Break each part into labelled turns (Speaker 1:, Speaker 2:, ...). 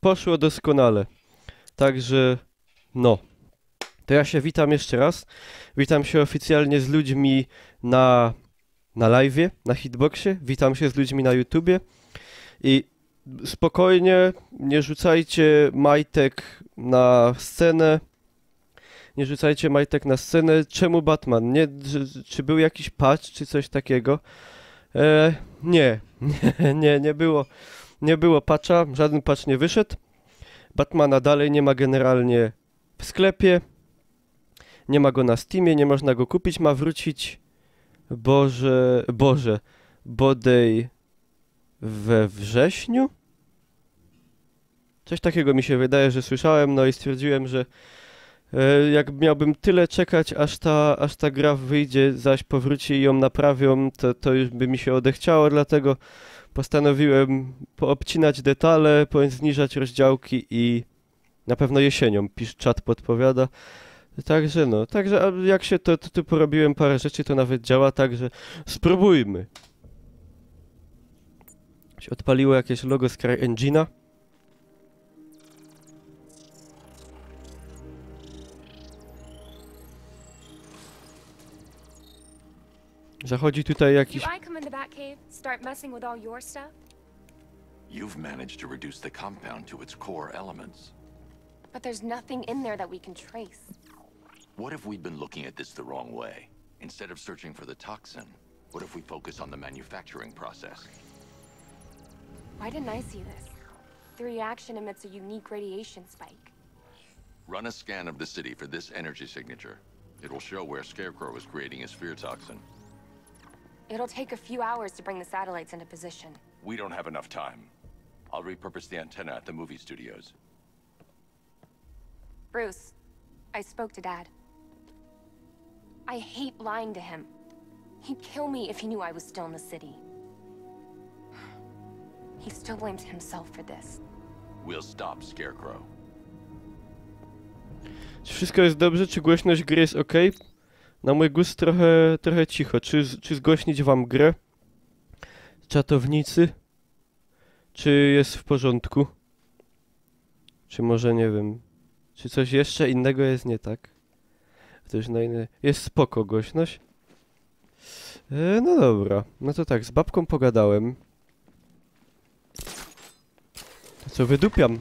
Speaker 1: poszło doskonale. Także, no. To ja się witam jeszcze raz. Witam się oficjalnie z ludźmi na live'ie, na Hitboxie. Witam się z ludźmi na YouTubie. I spokojnie, nie rzucajcie majtek na scenę. Nie rzucajcie majtek na scenę. Czemu Batman? Nie, czy był jakiś patch, czy coś takiego? Nie było. Nie było patcha, żaden patch nie wyszedł. Batmana dalej nie ma generalnie w sklepie. Nie ma go na Steamie, nie można go kupić. Ma wrócić bodaj we wrześniu? Coś takiego mi się wydaje, że słyszałem, no i stwierdziłem, że jak miałbym tyle czekać, aż ta gra wyjdzie, zaś powróci i ją naprawią, to już by mi się odechciało, dlatego postanowiłem poobcinać detale, zniżać rozdziałki i na pewno jesienią, czat podpowiada. Także no, jak się to tu porobiłem parę rzeczy, to nawet działa, także spróbujmy. Się odpaliło jakieś logo z CryEngine'a. Zachodzi tutaj jakiś...
Speaker 2: You've managed to reduce the compound to its core elements.
Speaker 3: But there's nothing in there that we can trace.
Speaker 2: What if we've been looking at this the wrong way? Instead of searching for the toxin, what if we focus on the manufacturing process?
Speaker 3: Why didn't I see this? The reaction emits a unique radiation spike.
Speaker 2: Run a scan of the city for this energy signature. It will show where Scarecrow is creating his fear toxin.
Speaker 3: It'll take a few hours to bring the satellites into position.
Speaker 2: We don't have enough time. I'll repurpose the antenna at the movie studios.
Speaker 3: Bruce, I spoke to Dad. I hate lying to him. He'd kill me if he knew I was still in the city. He still blames himself for this.
Speaker 2: We'll stop Scarecrow.
Speaker 1: Czy wszystko jest dobrze? Czy głośność gry jest ok? Na mój gust trochę cicho. Czy zgłośnić wam grę? Czatownicy? Czy jest w porządku? Czy może nie wiem... Czy coś jeszcze innego jest nie tak? To już jest spoko głośność. No dobra. No to tak, z babką pogadałem. To co, wydupiam?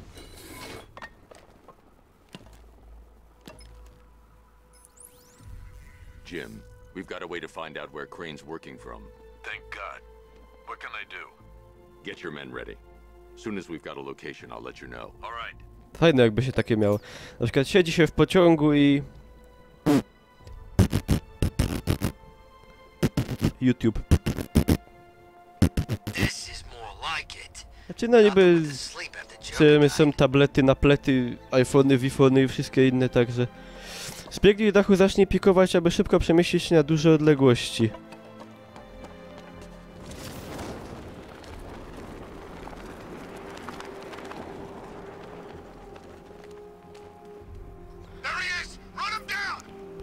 Speaker 2: Jim, we've got a way to find out where Crane's working from.
Speaker 4: Thank God. What can I do?
Speaker 2: Get your men ready. Soon as we've got a location, I'll let you know.
Speaker 4: All right.
Speaker 1: Fajne jakby się takie miało. Na przykład siedzi się w pociągu i... YouTube. Znaczy no niby... Są tablety, naplety, iPhony, Wifony i wszystkie inne, także... Zbiegnij dachu, zacznij pikować, aby szybko przemieścić się na duże odległości.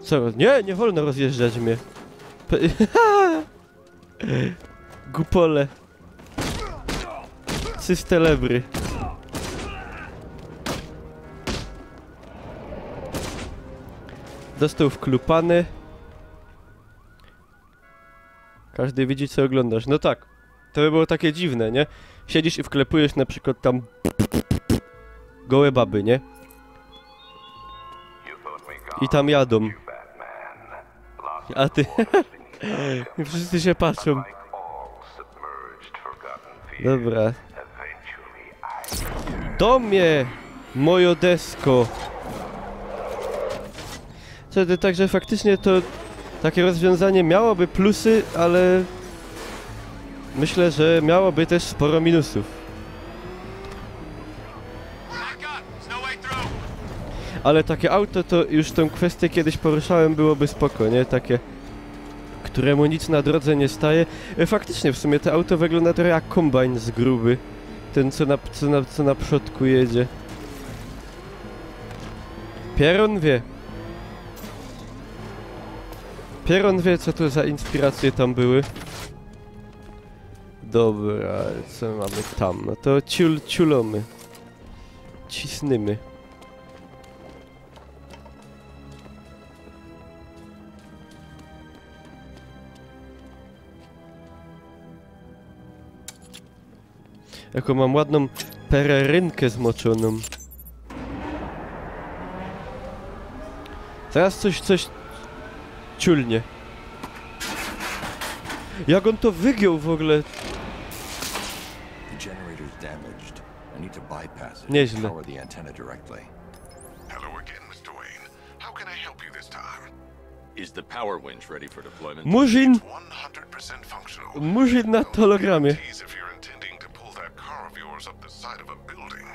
Speaker 1: Co? Nie wolno rozjeżdżać mnie. Gupole. Cystelebry. Dostał wklupany. Każdy widzi, co oglądasz. No tak. To by było takie dziwne, nie? Siedzisz i wklepujesz na przykład tam... gołe baby, nie? I tam jadą. A ty... Wszyscy się patrzą. Dobra. Do mnie! Mojo desko! Także faktycznie to... Takie rozwiązanie miałoby plusy, ale... Myślę, że miałoby też sporo minusów. Ale takie auto to już tą kwestię kiedyś poruszałem, byłoby spoko, nie? Takie... Któremu nic na drodze nie staje. Faktycznie w sumie to auto wygląda trochę jak kombajn z gruby. Ten co na przodku jedzie. Pieron wie. Pieron wie, co to za inspiracje tam były. Dobra, co mamy tam? No to ciulomy. cisnymy. Jaką mam ładną pererynkę zmoczoną. Zaraz coś ciulnie. Jak on to wygiął w ogóle? Nieźle.
Speaker 4: Hello again, Mr. Wayne. How can I help you this time?
Speaker 2: Is the power winch ready for deployment?
Speaker 1: Murzyn!
Speaker 4: 100% functional.
Speaker 1: Murzyn na hologramie.
Speaker 4: Please, if you're intending to pull that car of yours up the side of a building.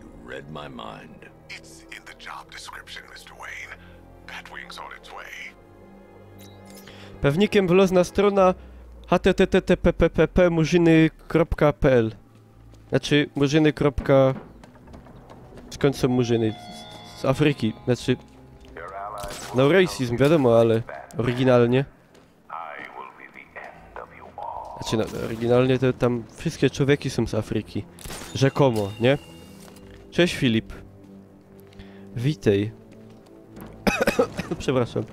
Speaker 2: You read my mind.
Speaker 4: It's in the job description, Mr. Wayne. Batwing's on its way.
Speaker 1: Pewnikiem wlozna strona http://murzyny.pl. Znaczy murzyny. Skąd są murzyny? Z Afryki. Znaczy... No racism, wiadomo, ale oryginalnie. Znaczy no, oryginalnie to tam wszystkie człowieki są z Afryki. Rzekomo, nie? Cześć Filip. Witaj. Przepraszam.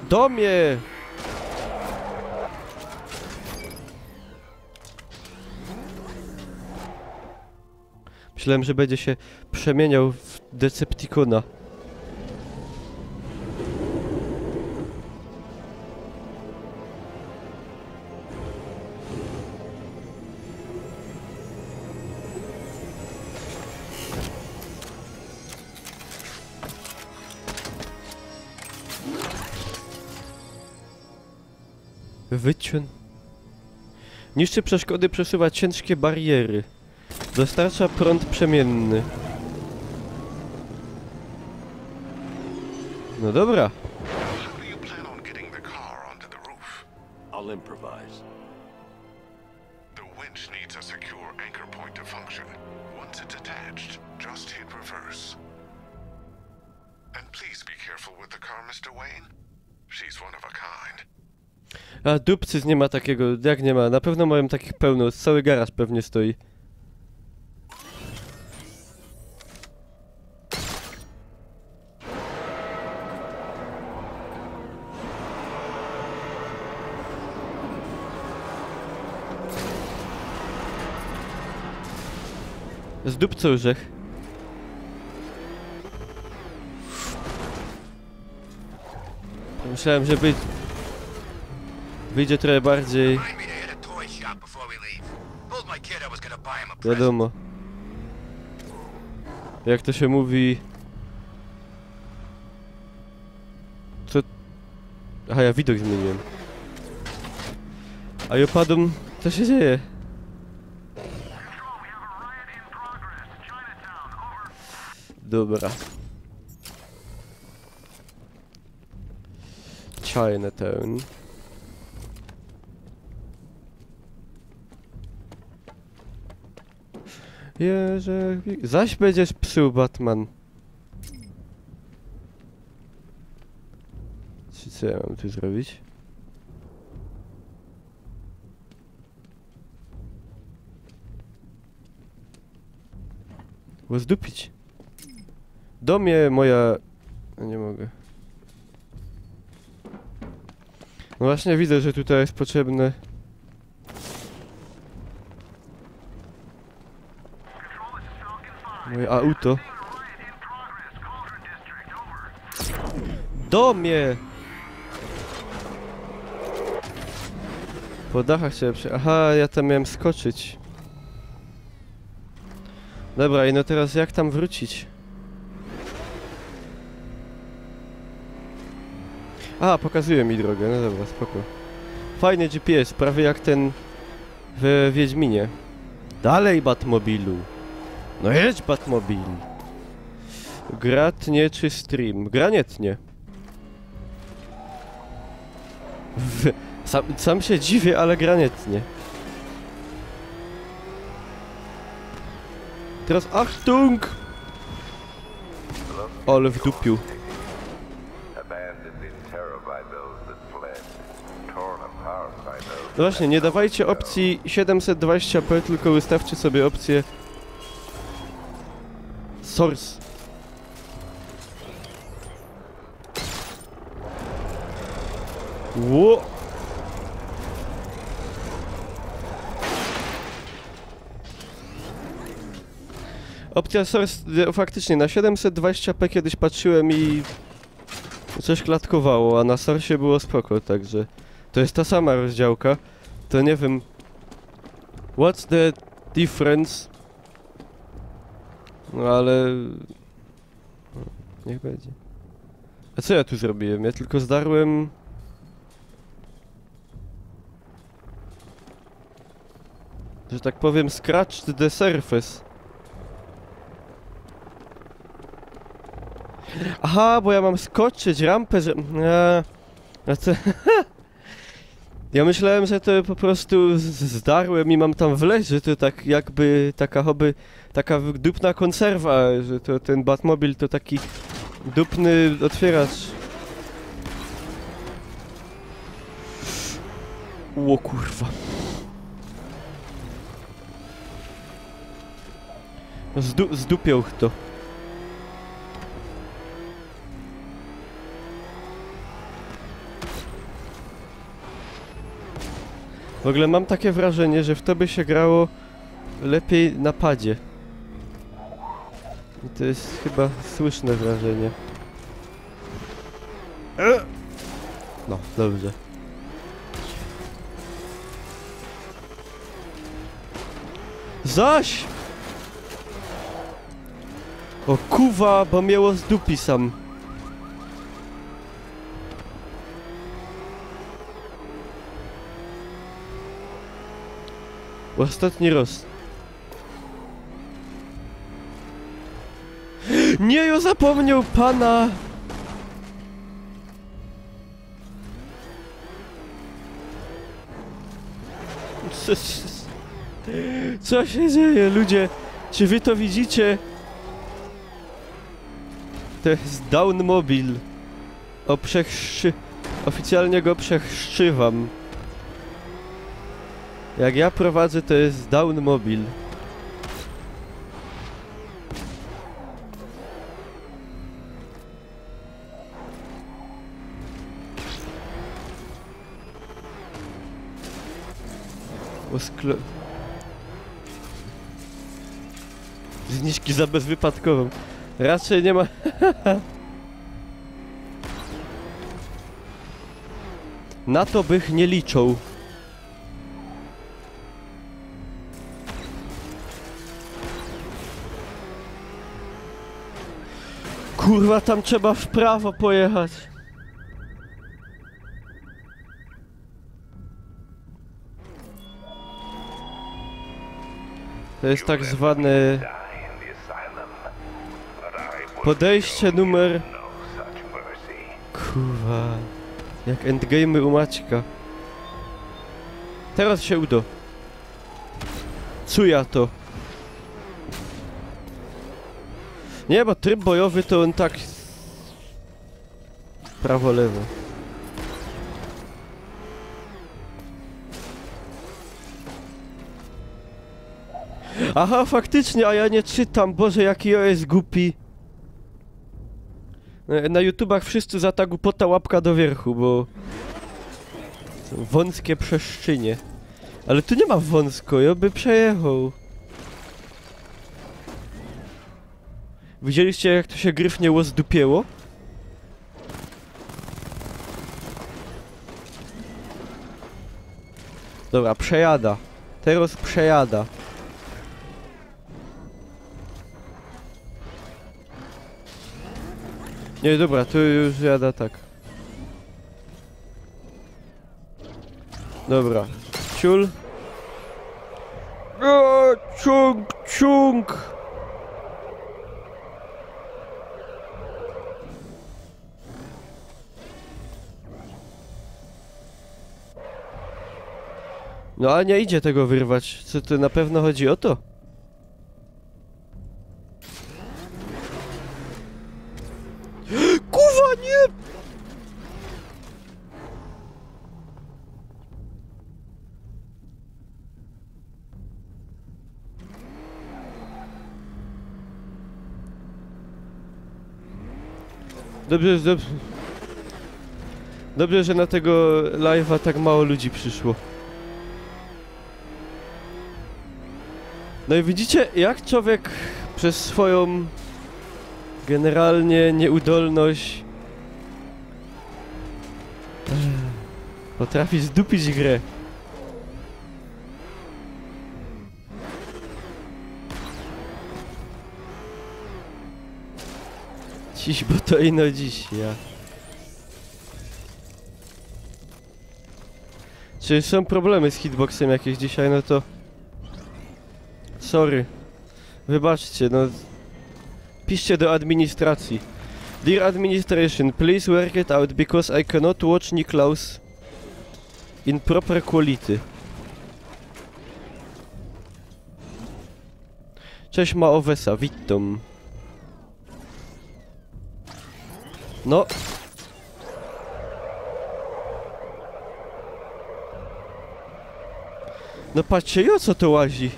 Speaker 1: Do mnie! Myślałem, że będzie się przemieniał w Decepticona. Wyciąg. Niszczy przeszkody, przesuwa ciężkie bariery. Dostarcza prąd przemienny. No dobra.
Speaker 4: How do you plan on getting the car onto the roof?
Speaker 2: I'll improvise.
Speaker 4: The winch needs a secure anchor point to function. Once it's attached, just hit reverse. And please be careful with the car, Mr. Wayne. She's one of a kind.
Speaker 1: A dupcyz nie ma takiego, jak nie ma? Na pewno mają takich pełno, cały garaż pewnie stoi. Z dupcą orzech. Myślałem, że wyjdzie trochę bardziej. Wiadomo. Jak to się mówi... Co... Aha, ja widok zmieniłem. A opadom... Co się dzieje? Dobra. Chinatown. Zaś będziesz psuł, Batman. Co ja mam tu zrobić? Zdupić. Do mnie moja... Nie mogę. No właśnie widzę, że tutaj jest potrzebne... Moje auto. Do mnie! Po dachach chciałem Aha, ja tam miałem skoczyć. Dobra, i no teraz jak tam wrócić? A, pokazuje mi drogę, no dobra, spoko. Fajny GPS, prawie jak ten w Wiedźminie. Dalej, Batmobilu. No jedź, Batmobil. Gratnie czy stream? Granietnie. Sam się dziwię, ale granietnie. Teraz Achtung! Ale wdupił. właśnie, nie dawajcie opcji 720p, tylko wystawcie sobie opcję Source. Ło! Opcja Source, faktycznie na 720p kiedyś patrzyłem i coś klatkowało, a na Source było spoko, także to jest ta sama rozdziałka. To nie wiem. What's the difference? No ale... no, niech będzie. A co ja tu zrobiłem? Ja tylko zdarłem... że tak powiem, scratched the surface. Aha, bo ja mam skoczyć rampę, że... a co... Ja myślałem, że to po prostu zdarłem i mam tam wleźć, że to tak jakby taka hobby, taka dupna konserwa, że to ten Batmobil to taki dupny otwieracz. Ło kurwa. Zdupiał to. W ogóle mam takie wrażenie, że w to by się grało lepiej na padzie. I to jest chyba słuszne wrażenie. No, dobrze. Zaś! O kuwa, bo miało z dupi sam. Ostatni raz. Nie, ja zapomniał pana! Co się dzieje, ludzie? Czy wy to widzicie? To jest Down Mobil. Oficjalnie go przechrzczywam. Jak ja prowadzę, to jest Down Mobil. Zniżki za bezwypadkową. Raczej nie ma... Na to bych nie liczył. Kurwa, tam trzeba w prawo pojechać. To jest tak zwane... podejście numer... Kurwa... Jak endgame'y u Maćka. Teraz się uda. Cuja to. Nie, bo tryb bojowy to on tak... prawo, lewo. Aha, faktycznie, a ja nie czytam. Boże, jaki ja jest głupi. Na YouTubach wszyscy za ta głupota łapka do wierchu, bo... wąskie przeszczynie. Ale tu nie ma wąsko, ja by przejechał. Widzieliście, jak to się gryfnie zdupięło? Dobra, przejada. Teraz przejada. Nie, dobra, tu już jada tak. Dobra. Ciul. O, ciąg, ciąg. No a nie idzie tego wyrwać. Co tu na pewno chodzi o to? Kurwa, nie! Dobrze. Dobrze, że na tego live'a tak mało ludzi przyszło. No i widzicie, jak człowiek przez swoją generalnie nieudolność potrafi zdupić grę. Dziś, bo to ino dziś, ja. Czy są problemy z hitboxem jakieś dzisiaj, no to... Sorry. Wybaczcie, no... Piszcie do administracji. Dear administration, please work it out because I cannot watch Niklaus in proper quality. Cześć Maowesa, witam. No. No patrzcie, i o co to łazi?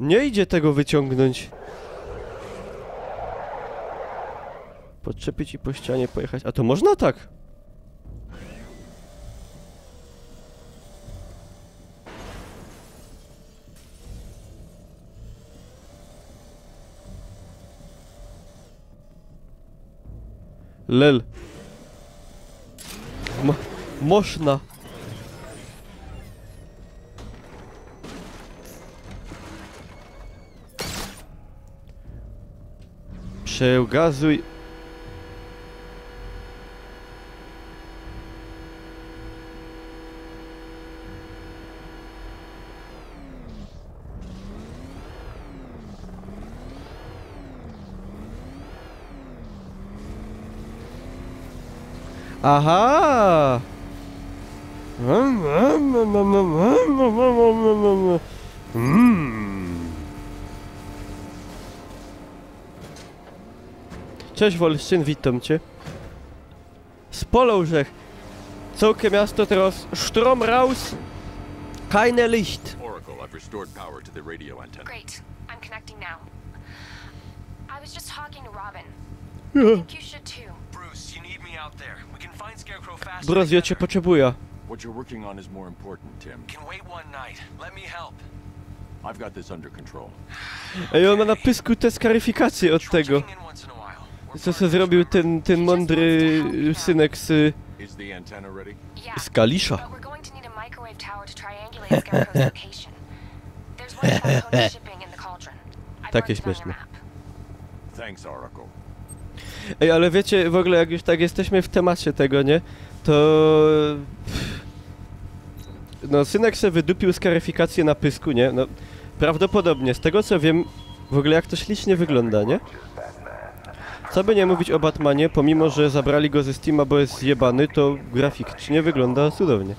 Speaker 1: Nie idzie tego wyciągnąć. Podczepić i po ścianie pojechać. A to można tak? Lel. Można. Przegazuj. Aha! Cześć Wolszczyn, witam cię. Spolążech. Całkie miasto teraz Strom raus. Keine Licht.
Speaker 2: Oracle, I've restored power to the radio antenna.
Speaker 3: Great. I'm connecting now. I was just talking to Robin. I think you should too.
Speaker 5: Bruce, you need me out there. We can find Scarecrow faster.
Speaker 1: Bros, ja cię potrzebuję.
Speaker 2: What you're working on is more important, Tim.
Speaker 5: Can wait one night. Let me help.
Speaker 2: I've got this under control.
Speaker 1: Ej, on ma na pysku te skaryfikacje od tego.
Speaker 5: Checking in once in a while. We're
Speaker 1: Co
Speaker 5: fine.
Speaker 1: se zrobił ten mądry synek z
Speaker 2: Is the antenna ready?
Speaker 3: Yeah.
Speaker 1: Kalisza.
Speaker 3: But we're going to need a microwave tower to triangulate Scarecrow's location. There's one telephone shipping in the cauldron. I
Speaker 1: Takie
Speaker 3: marked it on your
Speaker 1: śmieszne.
Speaker 3: map.
Speaker 2: Thanks, Oracle.
Speaker 1: Ej, ale wiecie, w ogóle jak już tak jesteśmy w temacie tego, nie? To... No, synek se wydupił skaryfikację na pysku, nie? No, prawdopodobnie, z tego co wiem, w ogóle jak to ślicznie wygląda, nie? Co by nie mówić o Batmanie, pomimo że zabrali go ze Steama, bo jest zjebany, to graficznie wygląda cudownie.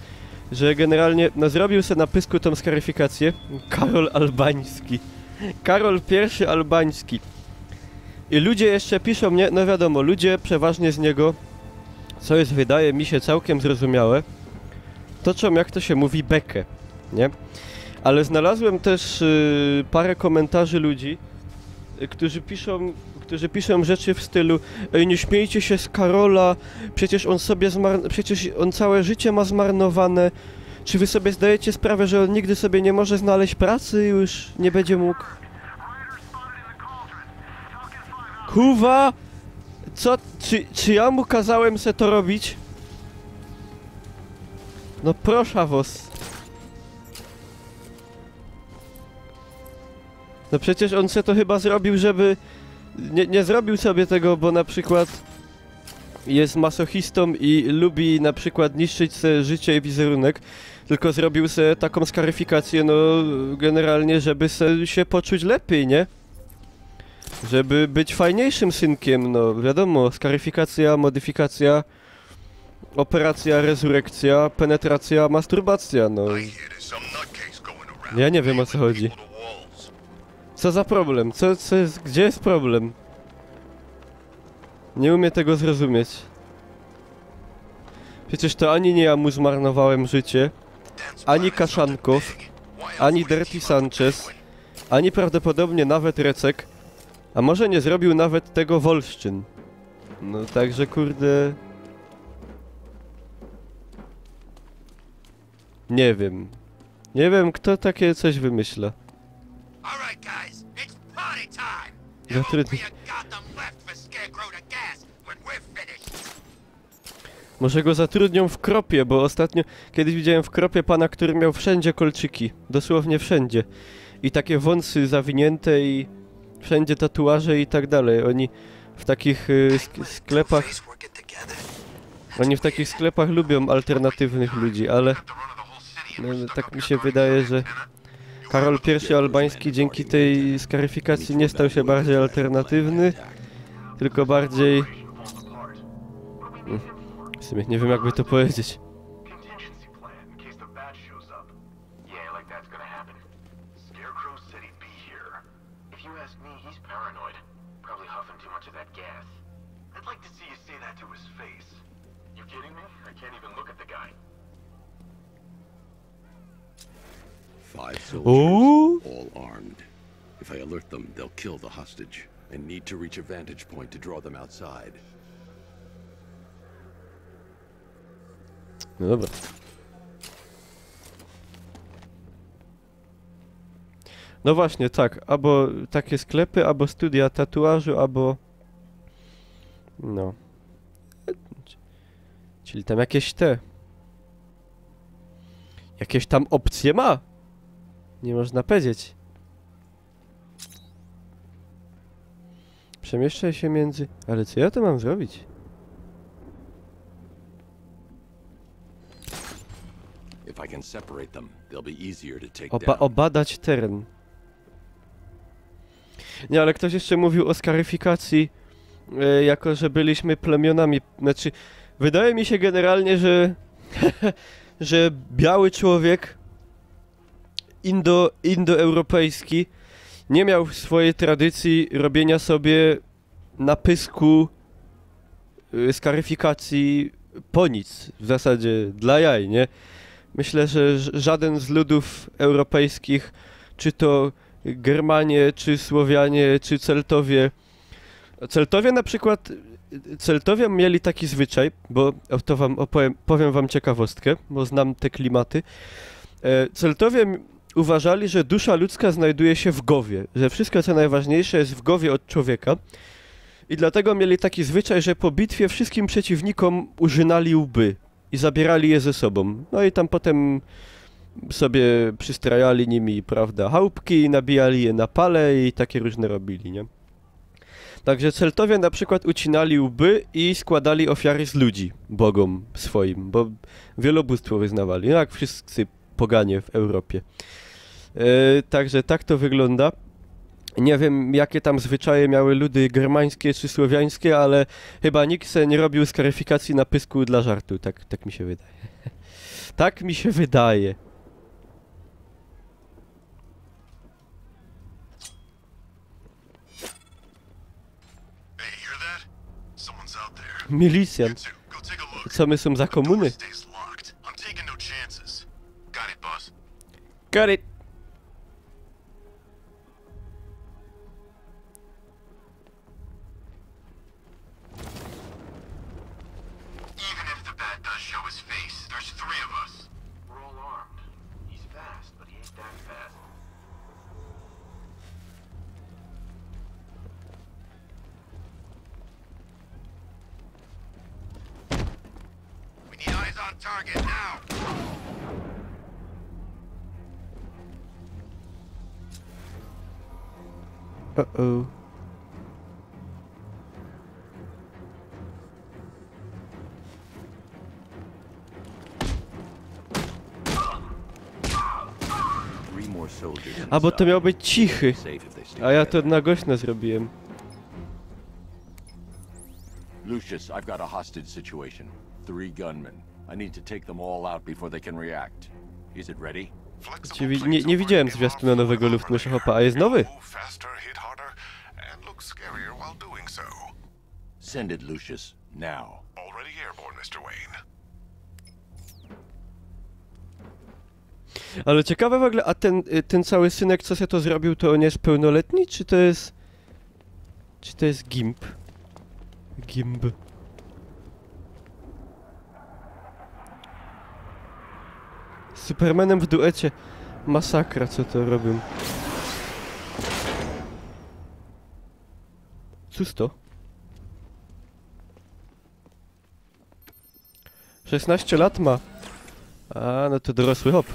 Speaker 1: Że generalnie, no zrobił se na pysku tą skaryfikację. Karol Albański. Karol I Albański. I ludzie jeszcze piszą mnie, no wiadomo, ludzie przeważnie z niego, co jest wydaje mi się całkiem zrozumiałe, toczą, jak to się mówi, bekę, nie? Ale znalazłem też parę komentarzy ludzi, którzy piszą rzeczy w stylu: ej, nie śmiejcie się z Karola, przecież on całe życie ma zmarnowane. Czy wy sobie zdajecie sprawę, że on nigdy sobie nie może znaleźć pracy i już nie będzie mógł? Kurwa! Co? Czy ja mu kazałem se to robić? No proszę was. No przecież on se to chyba zrobił, żeby... Nie zrobił sobie tego, bo na przykład jest masochistą i lubi na przykład niszczyć se życie i wizerunek, tylko zrobił se taką skaryfikację, no generalnie, żeby się poczuć lepiej, nie? Żeby być fajniejszym synkiem, no wiadomo, skaryfikacja, modyfikacja, operacja, rezurekcja, penetracja, masturbacja, no. Ja nie wiem, o co chodzi. Co za problem? Gdzie jest problem? Nie umiem tego zrozumieć. Przecież to ani nie ja mu zmarnowałem życie, ani Kaszankow, ani Dirty Sanchez, ani prawdopodobnie nawet Recek. A może nie zrobił nawet tego Wolszczyn. No także kurde... Nie wiem. Nie wiem, kto takie coś wymyśla.
Speaker 6: Alright, guys, it's party time!
Speaker 1: Zatrudni...
Speaker 6: got them left for Scarecrow to gas when we're finished!
Speaker 1: Może go zatrudnią w Kropie, bo ostatnio kiedyś widziałem w Kropie pana, który miał wszędzie kolczyki. Dosłownie wszędzie. I takie wąsy zawinięte i wszędzie tatuaże i tak dalej. Oni w takich sklepach... Oni w takich sklepach lubią alternatywnych ludzi, ale... No, tak mi się wydaje, że Karol I Albański dzięki tej skaryfikacji nie stał się bardziej alternatywny, tylko bardziej... W sumie nie wiem, jakby to powiedzieć.
Speaker 4: Contingency plan in case the bat shows up. Yeah, like that's gonna happen. Scarecrow said he'd be here. If you ask me, he's paranoid. Probably huffing too much of that gas. I'd like to see you say that to his face. You kidding me? I can't even look at the guy.
Speaker 2: 5 soldiers,
Speaker 1: Ooh.
Speaker 2: all armed. If I alert them, they'll kill the hostage. I need to reach a vantage point to draw them outside.
Speaker 1: No dobra. No właśnie, tak. Albo takie sklepy, albo studia tatuażu, albo... No. Czyli tam jakieś jakieś tam opcje ma. Nie można powiedzieć. Przemieszczaj się między... Ale co ja to mam zrobić?
Speaker 2: If I can separate them, they'll be easier to take down.
Speaker 1: Obadać teren. Nie, ale ktoś jeszcze mówił o skaryfikacji, jako że byliśmy plemionami. Znaczy, wydaje mi się generalnie, że że biały człowiek indoeuropejski nie miał w swojej tradycji robienia sobie na pysku skaryfikacji po nic. W zasadzie dla jaj, nie? Myślę, że żaden z ludów europejskich, czy to Germanie, czy Słowianie, czy Celtowie... Celtowie na przykład... Celtowie mieli taki zwyczaj, bo to powiem wam ciekawostkę, bo znam te klimaty. Celtowie uważali, że dusza ludzka znajduje się w głowie, że wszystko co najważniejsze jest w głowie od człowieka. I dlatego mieli taki zwyczaj, że po bitwie wszystkim przeciwnikom użynali łby i zabierali je ze sobą. No i tam potem sobie przystrajali nimi, prawda, chałupki, nabijali je na pale i takie różne robili, nie? Także Celtowie na przykład ucinali łby i składali ofiary z ludzi bogom swoim, bo wielobóstwo wyznawali, no jak wszyscy poganie w Europie. Także tak to wygląda. Nie wiem, jakie tam zwyczaje miały ludy germańskie czy słowiańskie, ale chyba nikt se nie robił skaryfikacji na pysku dla żartu, tak mi się wydaje. Tak mi się wydaje.
Speaker 4: Hey, you hear that? Someone's out there.
Speaker 1: Milicjant.
Speaker 4: Go take a look.
Speaker 1: Co my są za
Speaker 4: The door
Speaker 1: komuny?
Speaker 4: stays locked. I'm taking no chances. Got it, boss.
Speaker 1: Got it.
Speaker 4: Even if the bat does show his face, there's 3 of us. We're all armed. He's fast, but he ain't that fast.
Speaker 6: We need eyes on target now!
Speaker 1: Uh-oh. A bo to miał być cichy, a ja to na głośno zrobiłem.
Speaker 2: Lucius, I've got a hostage situation. 3 gunmen. I need to take them all out before they can react. Is it ready?
Speaker 1: Właściwie nie widziałem zwiastuna nowego Luftwaffe'opa, a jest nowy?
Speaker 4: Faster, hit harder, and look scarier while doing so.
Speaker 2: Send it, Lucius. Now.
Speaker 4: Already airborne, Mr. Wayne.
Speaker 1: Ale ciekawe w ogóle, a ten cały synek, co się to zrobił, to on jest pełnoletni, czy to jest... Czy to jest Gimp? Gimb. Z Supermanem w duecie. Masakra, co to robią. Cóż to? 16 lat ma. A, no to dorosły hop.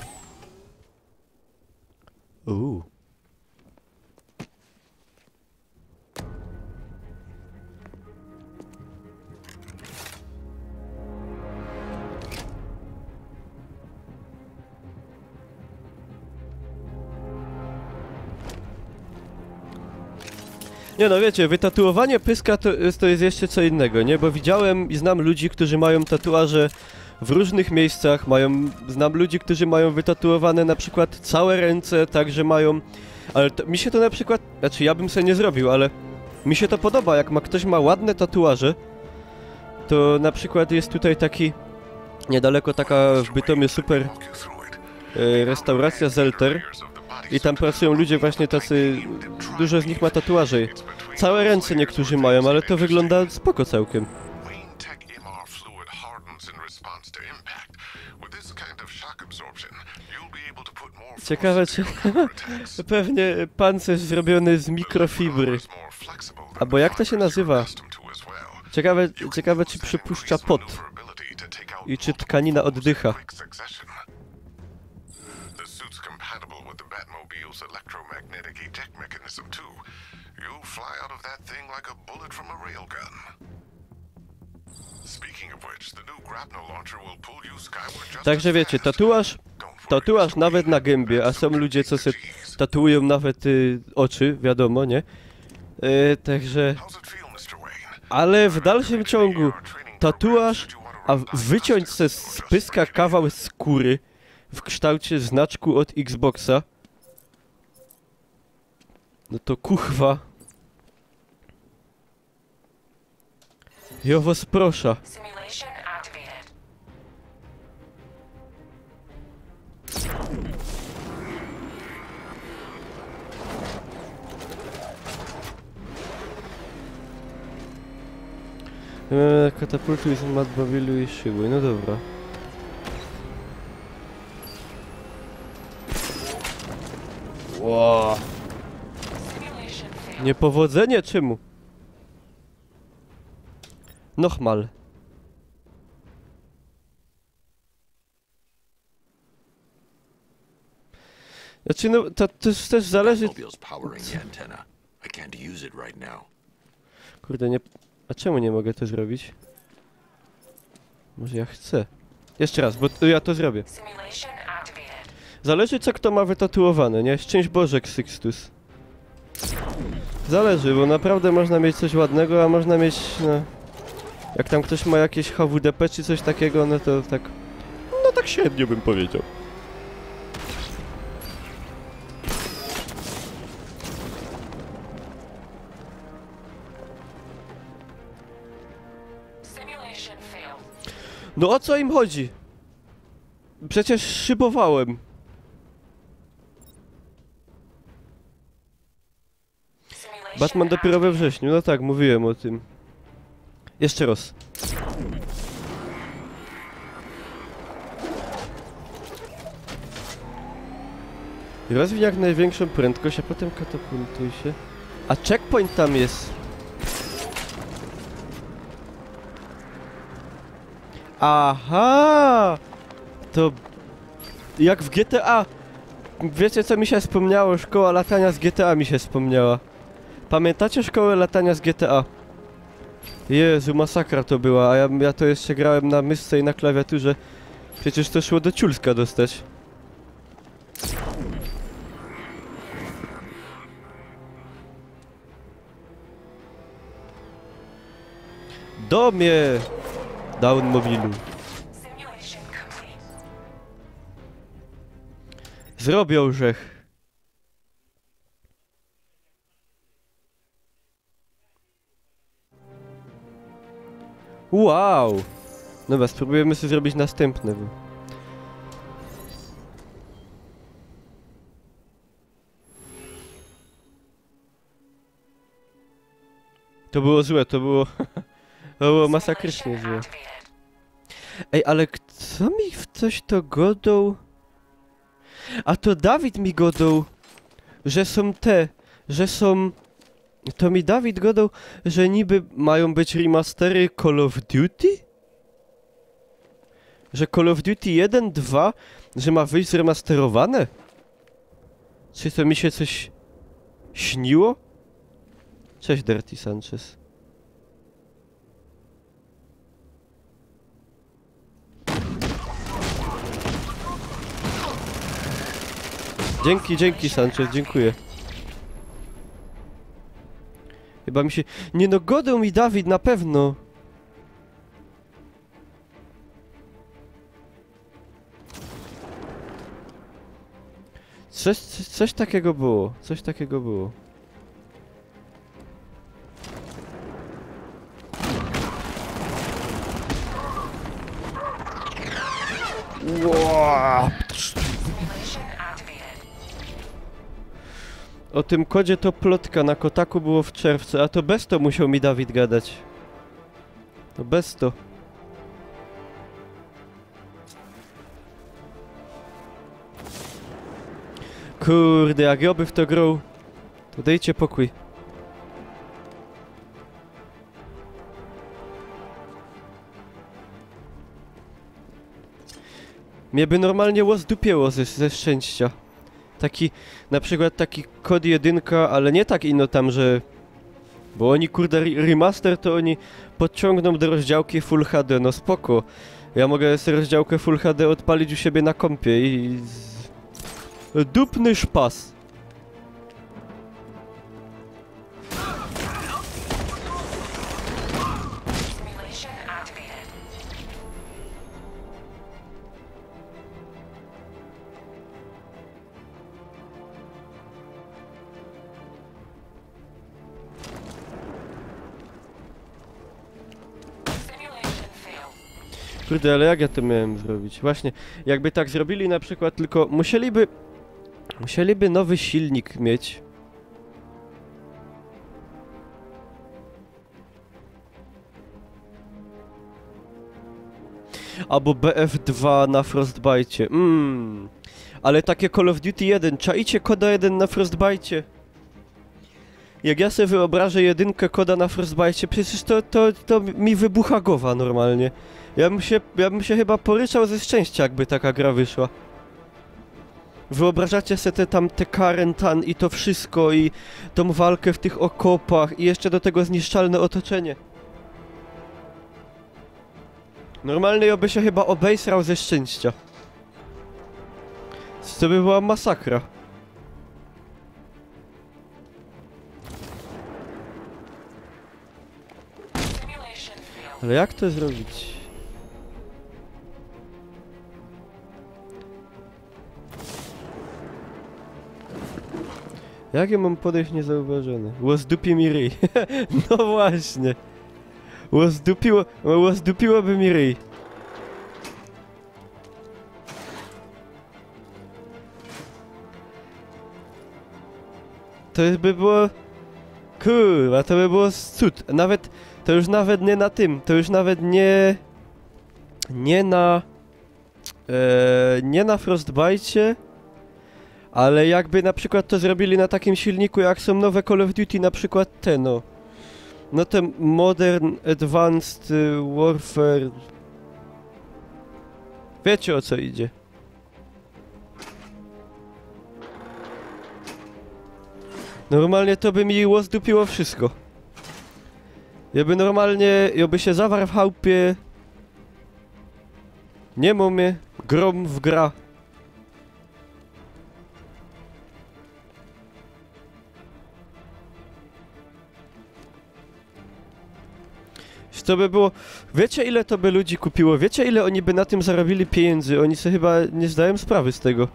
Speaker 1: Nie no, wiecie, wytatuowanie pyska to jest jeszcze co innego, nie? Bo widziałem i znam ludzi, którzy mają tatuaże w różnych miejscach, znam ludzi, którzy mają wytatuowane na przykład całe ręce, także mają... Ale mi się to na przykład... Znaczy, ja bym sobie nie zrobił, ale mi się to podoba, jak ktoś ma ładne tatuaże, to na przykład jest tutaj taki... Niedaleko taka w Bytomie super restauracja Zelter i tam pracują ludzie właśnie tacy... Dużo z nich ma tatuaże. Całe ręce niektórzy mają, ale to wygląda spoko całkiem. Ciekawe, czy pewnie pancerz zrobiony z mikrofibry. Albo jak to się nazywa? Ciekawe, czy przypuszcza pot. I czy tkanina oddycha. Także wiecie, tatuaż nawet na gębie, a są ludzie, co se tatuują nawet oczy, wiadomo, nie? Także... Ale w dalszym ciągu tatuaż, a wyciąć se z pyska kawał skóry w kształcie znaczku od Xboxa, no to kuchwa. Ja was proszę. Katapultu i Madbawilu i szybły, no dobra. Wow. Niepowodzenie czemu? Nochmal. Znaczy no, to też zależy... Kurde, nie... A czemu nie mogę to zrobić? Może ja chcę. Jeszcze raz, bo ja to zrobię. Zależy co kto ma wytatuowane, nie? Szczęść Boże, Sixtus. Zależy, bo naprawdę można mieć coś ładnego, a można mieć, no... Jak tam ktoś ma jakieś HWDP czy coś takiego, no to tak... No tak średnio bym powiedział. No o co im chodzi? Przecież szybowałem. Batman dopiero we wrześniu, no tak, mówiłem o tym. Jeszcze raz. Rozwij jak największą prędkość, a potem katapultuj się. A checkpoint tam jest. Aha! To... Jak w GTA. Wiecie co mi się wspomniało? Szkoła latania z GTA mi się wspomniała. Pamiętacie szkołę latania z GTA? Jezu, masakra to była, a ja to jeszcze grałem na myszce i na klawiaturze. Przecież to szło do ciulska dostać. Do mnie! Down mobilu. Zrobią żech. Wow! Dobra, spróbujemy sobie zrobić następne. To było złe, to było... To było masakrycznie złe. Ej, ale kto mi w coś to godał? A to Dawid mi godał, że są te, że są... To mi Dawid godał, że niby mają być remastery Call of Duty? Że Call of Duty 1, 2, że ma wyjść zremasterowane? Czy to mi się coś śniło? Cześć Dirty Sanchez. Dzięki Sanchez, dziękuję. Chyba mi się... Nie no, godał mi Dawid, na pewno. Coś takiego było, coś takiego było. Wow. O tym kodzie to plotka, na Kotaku było w czerwcu, a to bez to musiał mi Dawid gadać. To bez to. Kurde, jak ja by w to grał, to dajcie pokój. Mnie by normalnie łozdupięło ze szczęścia. Taki, na przykład taki kod 1, ale nie tak ino tam, że... Bo oni, kurde, remaster to oni podciągną do rozdziałki Full HD, no spoko. Ja mogę sobie rozdziałkę Full HD odpalić u siebie na kompie i... Dupny szpas. Kurde, ale jak ja to miałem zrobić? Właśnie, jakby tak zrobili na przykład, tylko musieliby nowy silnik mieć. Albo BF2 na Frostbite. Ale takie Call of Duty 1, czaicie koda 1 na Frostbite? Jak ja sobie wyobrażę jedynkę koda na Frostbite, przecież to mi wybucha głowa normalnie. Ja bym się chyba poryczał ze szczęścia, jakby taka gra wyszła. Wyobrażacie sobie te Karentan i to wszystko, i tą walkę w tych okopach, i jeszcze do tego zniszczalne otoczenie. Normalnie ja by się chyba obejsrał ze szczęścia. To by była masakra. Ale jak to zrobić? Jak ja mam podejść niezauważony? Łozdupi mi ryj. No właśnie. Łozdupiłoby mi ryj. To by było... Kurwa, to by było cud. Nawet... To już nawet nie na tym. To już nawet nie... Nie na... nie na Frostbite. Ale jakby na przykład to zrobili na takim silniku, jak są nowe Call of Duty, na przykład te, no. No te Modern Advanced Warfare... Wiecie, o co idzie. Normalnie to by mi łozdupiło wszystko. Ja by się zawarł w chałupie. Nie mnie, grom w gra. To by było... Wiecie, ile to by ludzi kupiło? Wiecie, ile oni by na tym zarobili pieniędzy? Oni sobie chyba nie zdają sprawy z tego.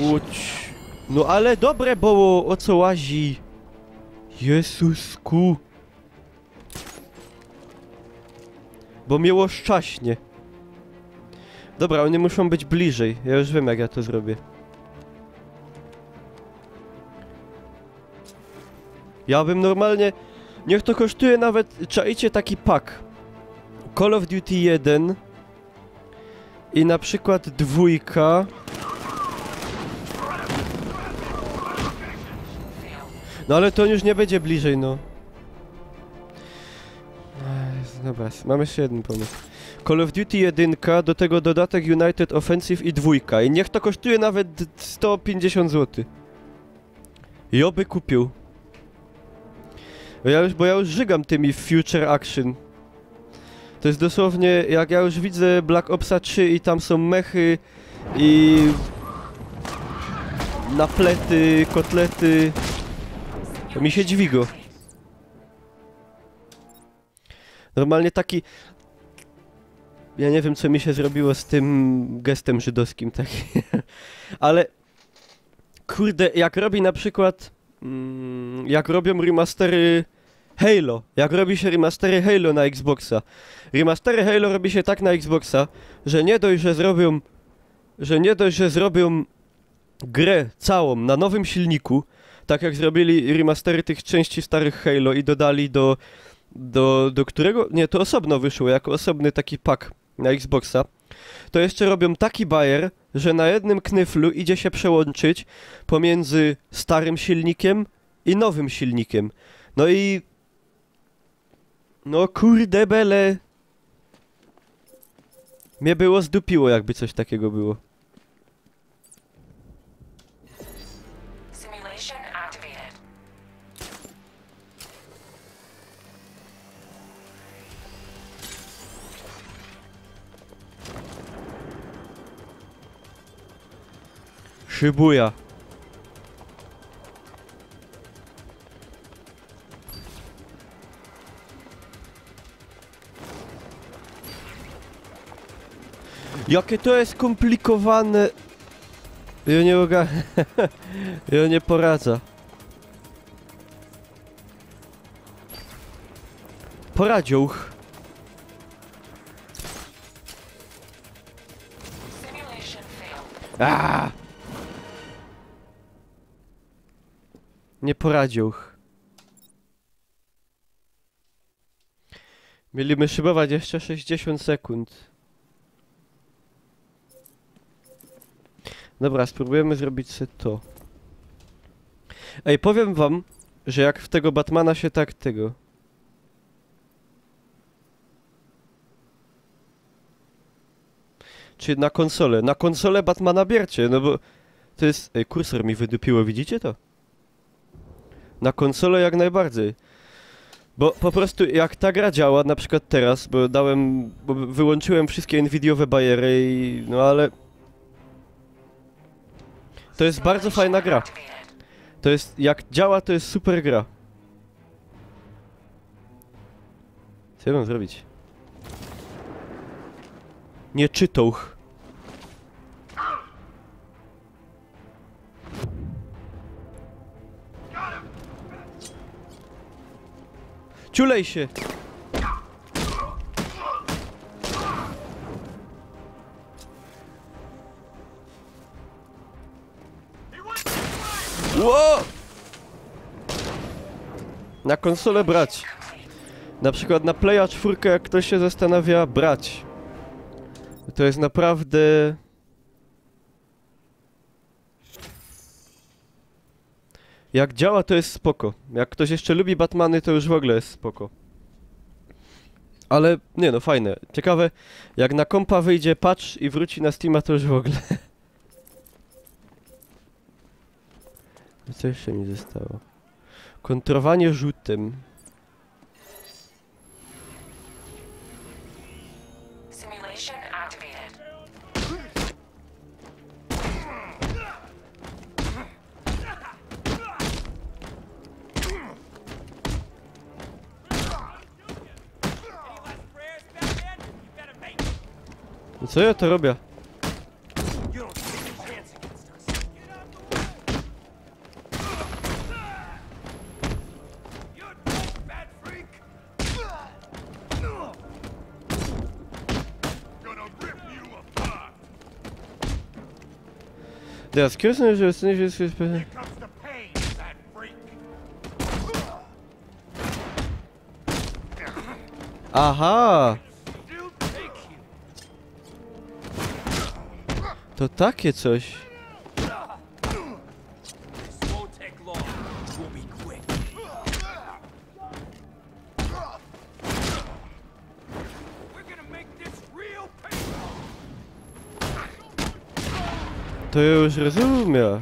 Speaker 1: Łódź. No ale dobre było, o co łazi? Jezusku. Bo miało szczaśnie. Dobra, oni muszą być bliżej. Ja już wiem, jak ja to zrobię. Ja bym normalnie... Niech to kosztuje nawet... Czajcie taki pack. Call of Duty 1 i na przykład 2. No ale to już nie będzie bliżej, no. Dobra, mam jeszcze jeden pomysł. Call of Duty 1, do tego dodatek United Offensive i 2. I niech to kosztuje nawet 150 zł. I oby kupił. Bo ja już żygam tymi Future Action. To jest dosłownie, jak ja już widzę Black Opsa 3 i tam są mechy i... naplety, kotlety... To mi się dźwigo. Normalnie taki... Ja nie wiem, co mi się zrobiło z tym gestem żydowskim, taki. Ale... Kurde, jak robi na przykład... jak robią remastery Halo. Jak robi się remastery Halo na Xboxa. Remastery Halo robi się tak na Xboxa, że nie dość, że zrobią grę całą na nowym silniku, tak jak zrobili remastery tych części starych Halo i dodali do którego... Nie, to osobno wyszło, jako osobny taki pack na Xboxa. To jeszcze robią taki bajer, że na jednym knyflu idzie się przełączyć pomiędzy starym silnikiem i nowym silnikiem. No i... No kurde bele... Mnie było zdupiło, jakby coś takiego było.
Speaker 7: Simulation activated.
Speaker 1: Shibuya. Jakie to jest skomplikowane. Ja nie mogę. Ja nie poradzę. Poradziuch.
Speaker 7: Simulation failed.
Speaker 1: Aaaa! Nie poradziuch. Mieliśmy szybować jeszcze 60 sekund. Dobra, spróbujemy zrobić sobie to. Ej, powiem wam, że jak w tego Batmana się tak tego... Czy na konsolę? Na konsolę Batmana biercie, no bo... To jest... Ej, kursor mi wydupiło, widzicie to? Na konsolę jak najbardziej. Bo po prostu jak ta gra działa, na przykład teraz, bo wyłączyłem wszystkie Nvidiowe bajery i... No ale... To jest bardzo fajna gra. To jest... Jak działa, to jest super gra. Co ja mam zrobić? Nie czytał. Ciulej się! Ło! Na konsolę brać. Na przykład na Playa 4, jak ktoś się zastanawia, brać. To jest naprawdę... Jak działa, to jest spoko. Jak ktoś jeszcze lubi Batmany, to już w ogóle jest spoko. Ale, nie no, fajne. Ciekawe, jak na kompa wyjdzie patch i wróci na Steama, to już w ogóle. Co jeszcze mi zostało? Kontrowanie rzutem.
Speaker 7: Simulation activated.
Speaker 1: No co ja to robię? Ja skreślę, że jest...
Speaker 6: Here comes the pain, that freak.
Speaker 1: Aha!
Speaker 6: Still take you.
Speaker 1: To takie coś.
Speaker 6: This won't take long. We'll be quick. We're gonna make this real painful.
Speaker 1: To już rozumiem.
Speaker 6: You're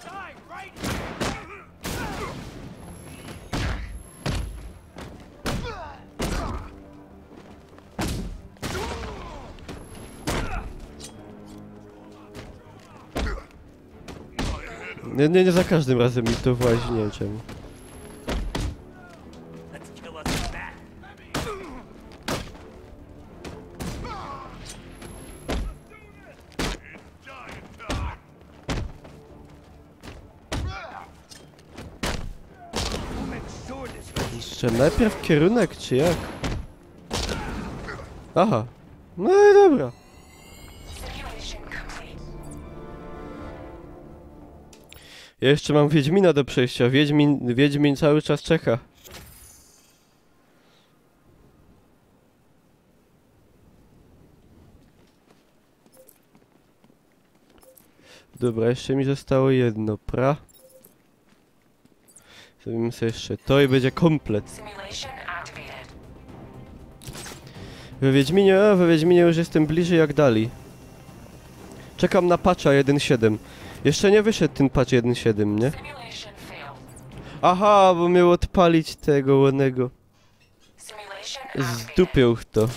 Speaker 6: dying right here.
Speaker 1: Nie za każdym razem mi to włazi, nie wiem czemu.
Speaker 6: Let's kill us with that.
Speaker 1: Jeszcze najpierw kierunek, czy jak? Aha. No i dobra.
Speaker 7: Simulation complete.
Speaker 1: Ja jeszcze mam Wiedźmina do przejścia. Wiedźmin cały czas czeka. Dobra, jeszcze mi zostało jedno, Zrobimy sobie jeszcze to i będzie komplet.
Speaker 7: Simulation activated.
Speaker 1: We Wiedźminie już jestem bliżej jak dali. Czekam na patcha 1.7. Jeszcze nie wyszedł ten patch 1.7, nie?
Speaker 7: Simulation failed.
Speaker 1: Aha, bo miał odpalić tego ładnego.
Speaker 7: Simulation activated.
Speaker 1: Zdupił to.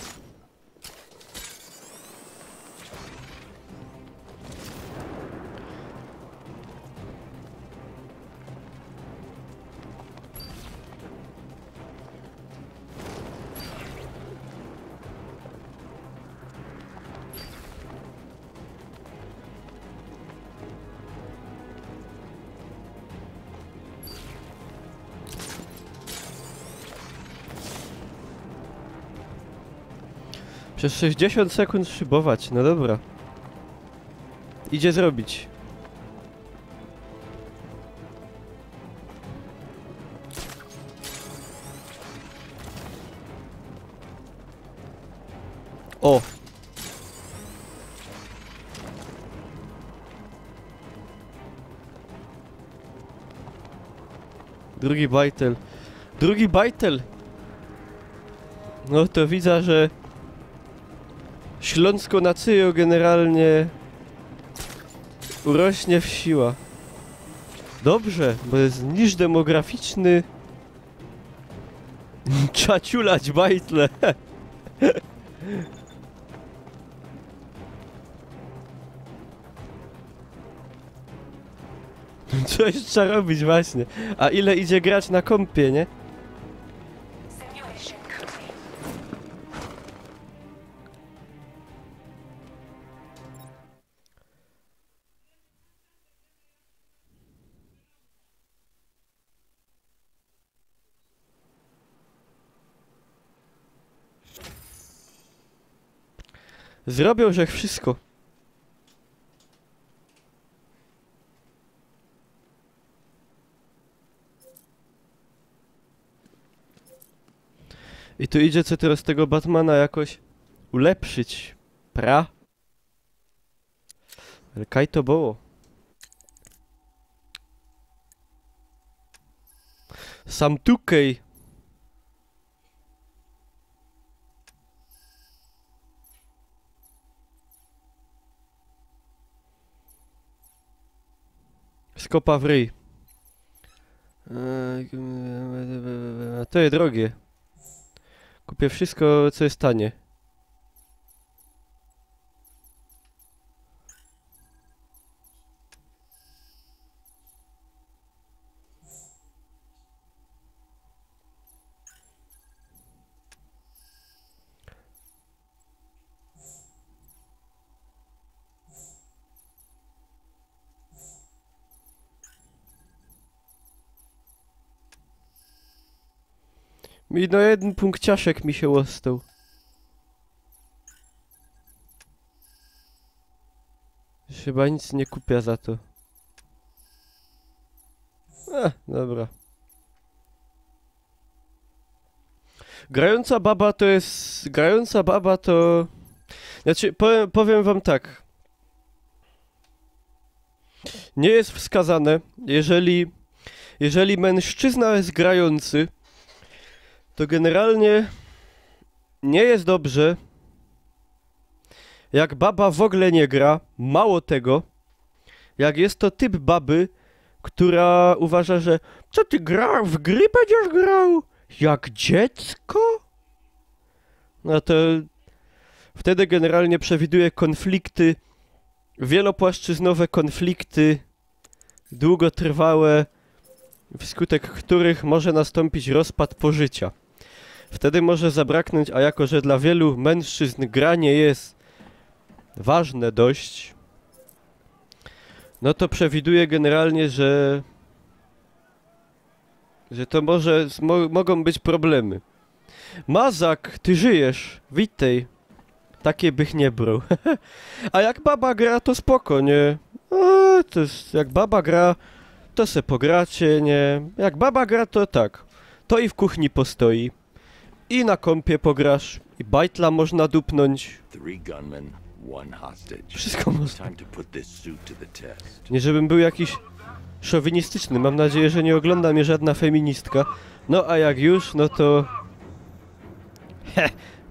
Speaker 1: Przez 60 sekund szybować, no dobra. Idzie zrobić. O! Drugi bajtel. Drugi bajtel! No to widzę, że Śląsko na Cyjo generalnie urośnie w siła. Dobrze, bo jest niż demograficzny. Czaciulać bajtle. Coś trzeba robić właśnie. A ile idzie grać na kompie, nie?
Speaker 7: Simulation complete.
Speaker 1: Zrobią, że wszystko. I tu idzie co teraz tego Batmana jakoś ulepszyć. Ale kaj to było? Sam tukej. Skopa w ryj. To jest drogie. Kupię wszystko, co jest tanie. Mi no jeden punkciaszek mi się ostał. Chyba nic nie kupię za to. Dobra. Grająca baba to jest... Grająca baba to... Znaczy, powiem wam tak. Nie jest wskazane, jeżeli mężczyzna jest grający, to generalnie nie jest dobrze, jak baba w ogóle nie gra. Mało tego, jak jest to typ baby, która uważa, że co ty w gry będziesz grał? Jak dziecko? No to wtedy generalnie przewiduje konflikty, wielopłaszczyznowe konflikty, długotrwałe, wskutek których może nastąpić rozpad pożycia. Wtedy może zabraknąć, a jako że dla wielu mężczyzn granie jest ważne dość, no to przewiduje generalnie, że to mogą być problemy. Mazak, ty żyjesz, witaj. Takie bych nie brał. A jak baba gra, to spoko, nie? To jest, jak baba gra, to se pogracie, nie? Jak baba gra, to tak. To i w kuchni postoi. I na kompie pograsz. I bajtla można dupnąć.
Speaker 2: 3 gunmen, 1 hostage.
Speaker 1: Wszystko można.
Speaker 2: Time to put this suit to the test.
Speaker 1: Nie żebym był jakiś szowinistyczny. Mam nadzieję, że nie ogląda mnie żadna feministka. No a jak już, no to...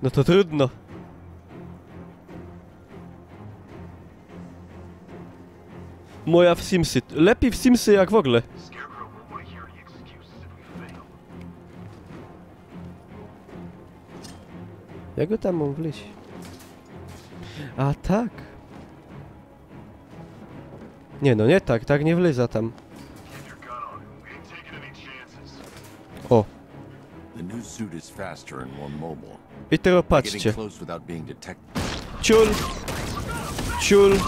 Speaker 1: no to trudno. Moja w Simsy. Lepiej w Simsy jak w ogóle. Jak go tam mam wleźć? A tak. Nie no, nie tak, tak nie wleza tam. O.
Speaker 2: The new suit is faster and more mobile.
Speaker 1: I teraz
Speaker 2: Getting
Speaker 1: patrzcie.
Speaker 2: close without being detected.
Speaker 1: Ciul. Ciul.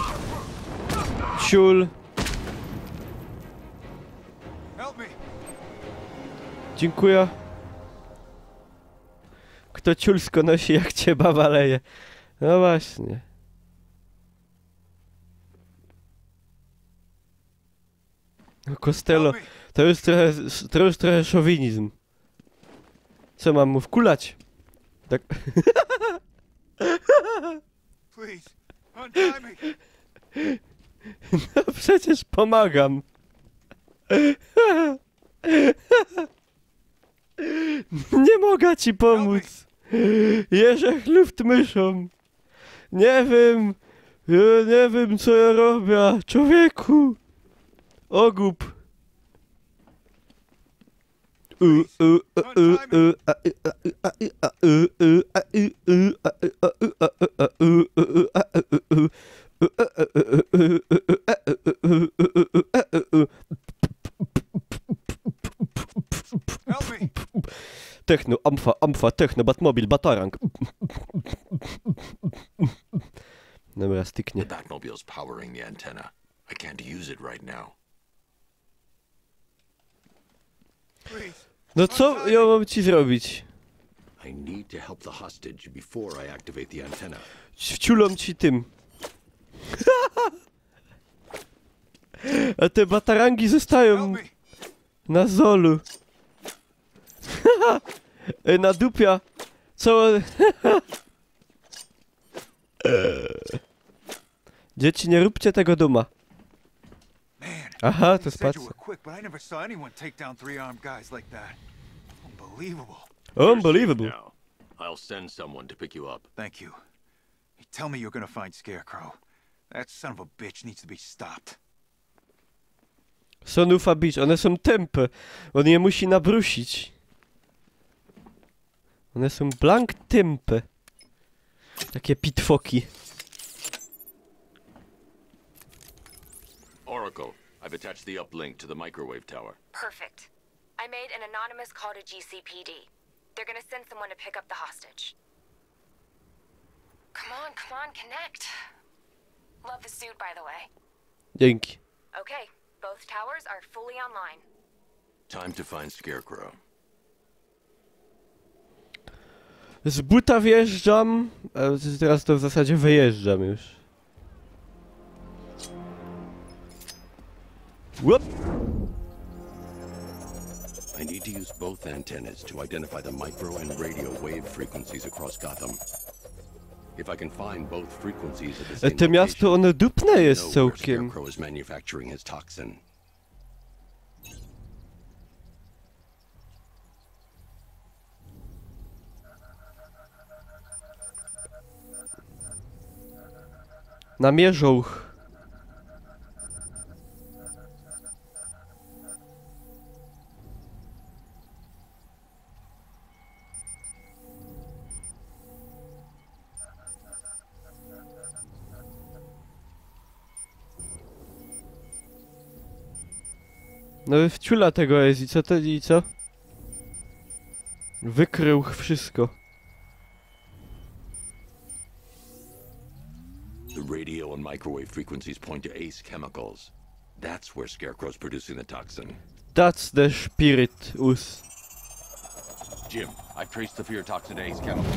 Speaker 1: Ciul. Dziękuję. Kto ciulsko nosi, jak cię baba leje. No właśnie. No Costello, to już trochę szowinizm. Co mam mu wkulać? Tak. No przecież pomagam. Nie mogę ci pomóc. Jeżech luft myszą. Nie wiem co ja robię, człowieku. Ogub. Techno, amfa, techno, Batmobil, Batarang. Dobra, styknie.
Speaker 2: The Batmobile's powering the antenna. I can't use it right now.
Speaker 1: No co ja mam ci zrobić?
Speaker 2: I need to help the hostage before I activate the antenna.
Speaker 1: Wciulą ci tym. A te batarangi zostają na zolu. Na dupia. Co? Dzieci, nie róbcie tego duma. Aha, to spacja. Unbelievable.
Speaker 2: Now, I'll send someone to pick you up.
Speaker 6: Thank you. Tell me you're gonna find Scarecrow. That son of a bitch needs to be stopped.
Speaker 1: Sonufa Beach, one są tępe. On je musi nabrusić. One są blank tępe. Takie pitfoki.
Speaker 2: Oracle, I've attached the uplink to the microwave tower.
Speaker 7: Perfect. I made an anonymous call to GCPD. They're gonna send someone to pick up the hostage. Come on, connect. Love the suit, by the way.
Speaker 1: Dzięki.
Speaker 7: Okay, both towers are fully online.
Speaker 2: Time to find Scarecrow.
Speaker 1: Z buta wjeżdżam, a teraz to w zasadzie wyjeżdżam już. Łop!
Speaker 2: I need to use both antennas to identify the micro and radio wave frequencies across Gotham. If I can find both frequencies at the same
Speaker 1: Te miasto,
Speaker 2: location,
Speaker 1: ono dupne
Speaker 2: I'll
Speaker 1: jest
Speaker 2: know where
Speaker 1: całkiem.
Speaker 2: Scarecrow is manufacturing his toxin.
Speaker 1: Na mierzouch. No wciula tego jest i co to i co? Wykrył wszystko.
Speaker 2: The radio and microwave frequencies point to Ace Chemicals. That's where Scarecrow's producing the toxin.
Speaker 1: That's the spirit us.
Speaker 2: Jim, I've traced the fear toxin to Ace Chemicals.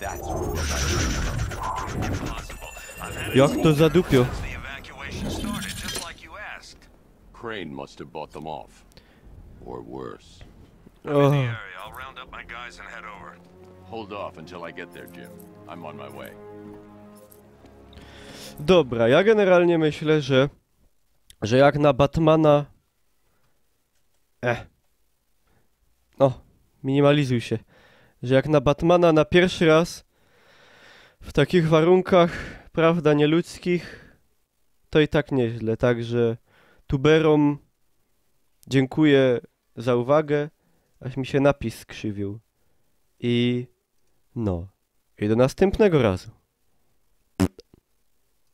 Speaker 2: That's where they're manufacturing.
Speaker 5: Impossible. I've had it
Speaker 1: Jak to zadupio?
Speaker 5: since the evacuation started, just like you asked.
Speaker 2: Crane must have bought them off. Or worse.
Speaker 5: I'm in the
Speaker 1: Oh.
Speaker 5: area. I'll round up my guys and head over.
Speaker 2: Hold off until I get there, Jim. I'm on my way.
Speaker 1: Dobra, ja generalnie myślę, że jak na Batmana... O, minimalizuj się. Że jak na Batmana na pierwszy raz w takich warunkach, prawda, nieludzkich, to i tak nieźle. Także tuberom dziękuję za uwagę, aż mi się napis skrzywił. I no, i do następnego razu.